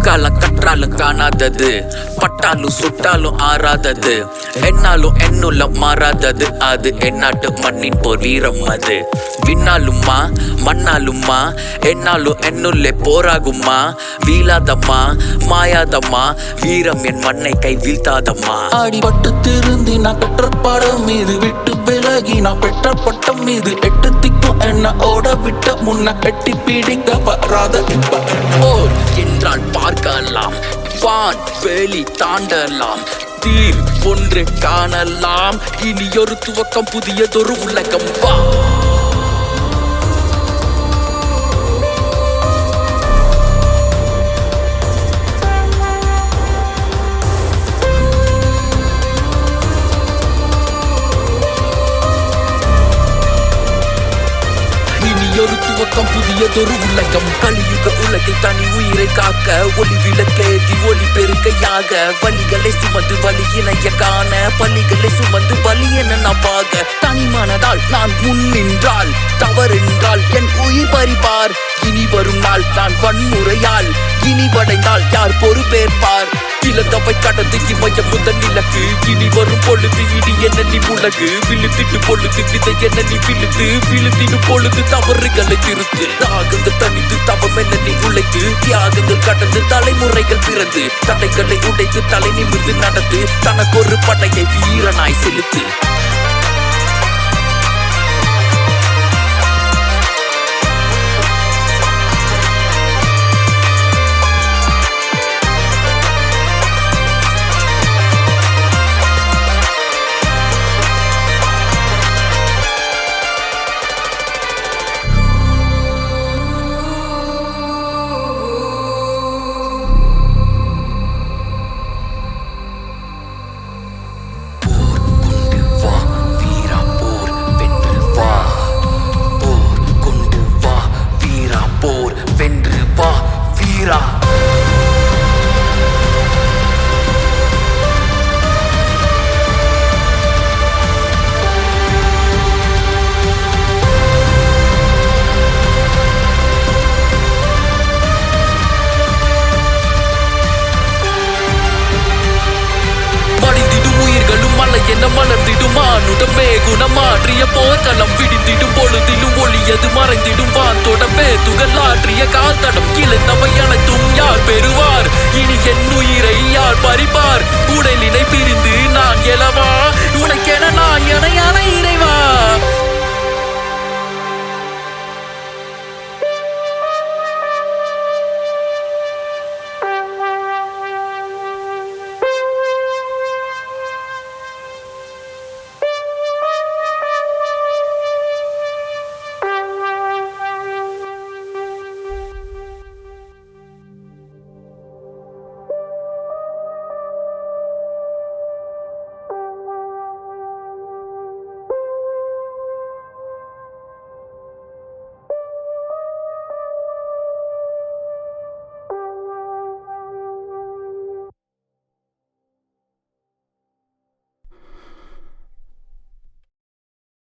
காலம் கற்றாலும் காணாதது, பட்டாலும் சுட்டாலும் ஆறாதது, என்னாலும் என்னுள்ள மாறாதது. அது என்னாட்டு மண்ணின் போர் வீரம். அது விண்ணாலுமா மண்ணாலுமா என்னாலும் என்னுள்ளே போராகுமா. வீழாதம்மா மாயாதம்மா, வீரம் என் மண்ணை கை வீழ்த்தாதம்மா. அடிபட்டு திருந்தி நான் பெற்ற பாடம் மீது விட்டு விலகி நான் பெற்ற பட்டம் மீது எட்டு திக்கும் என்ன ஓட விட்ட முன்ன கட்டி பிடிக்க வராத இப்ப. போர் என்றால் பார்க்கலாம், வான் வேலி தாண்டலாம், தீர் ஒன்று காணலாம், இனி ஒரு துவக்கம் புதியதொரு உலகம். வா ஒரு துவக்கம் புதியதொரு உலகம். கலியுக உலகில் தனி உயிரை காக்க ஒளி விளக்கேதி ஒளி பெருக்கையாக, வலிகளை சுமந்து வலியினைய காண பள்ளிகளை சுமந்து வலி என நான் பார்க்க. தனிமானதால் நான் முன் நின்றால் தவறென்றால் என் உயிர் பறிப்பார். இனி வரும் நாள் நான் வன்முறையால் இனிவடைந்தால் யார் பொறுப்பேற்பார். இழந்தவை கடந்து இமய முதல் இலக்கு, இனி வரும் பொழுது இடி என்ன நீ உலகு. விழுத்திட்டு பொழுது விதை என்ன நீ விழுத்து, விழுத்திடும் பொழுது தவறுகளை திருத்து. ராகங்கள் தனித்து தவம் என்ன நீ உழைத்து, தியாகங்கள் கடந்து தலைமுறைகள் பிறந்து தடைகளை உடைத்து தலை நிமிர்ந்து நடந்து தனக்கொரு படையை வீரனாய் செலுத்து. வென்று வா வீரா. என்ன மலர்ந்திடும் மானுடமே குணமாற்றிய போர்க்களம் விடிந்திடும் பொழுதிலும் ஒளியது மறைந்திடும் வான்தோடமே துகளாற்றிய கால் தடம் கிழந்தவை அனைத்தும் யார் பெறுவார். இனி என் உயிரை யார் பறிப்பார். உடலினை பிரிந்து நான் எழவா, உனக்கென நான் என இறைவா.